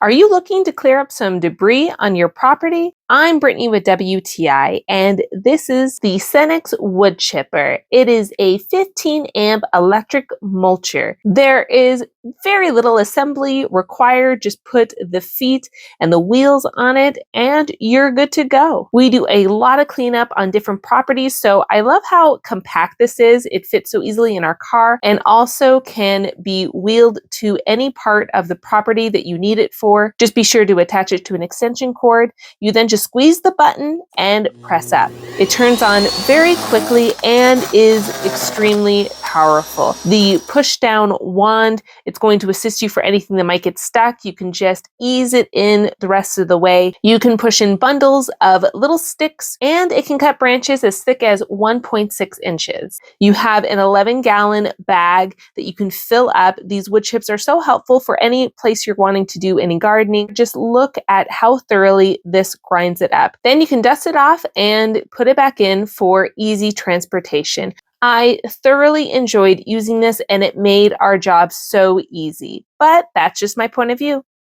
Are you looking to clear up some debris on your property? I'm Brittany with WTI, and this is the SENIX wood chipper. It is a 15 amp electric mulcher. There is very little assembly required. Just put the feet and the wheels on it and you're good to go. We do a lot of cleanup on different properties, so I love how compact this is. It fits so easily in our car and also can be wheeled to any part of the property that you need it for. Just be sure to attach it to an extension cord. You then just squeeze the button and press up. It turns on very quickly and is extremely powerful. The push down wand, it's going to assist you for anything that might get stuck. You can just ease it in the rest of the way. You can push in bundles of little sticks and it can cut branches as thick as 1.6 inches. You have an 11-gallon bag that you can fill up. These wood chips are so helpful for any place you're wanting to do any gardening. Just look at how thoroughly this grinds it up. Then you can dust it off and put it back in for easy transportation. I thoroughly enjoyed using this and it made our job so easy, but that's just my point of view.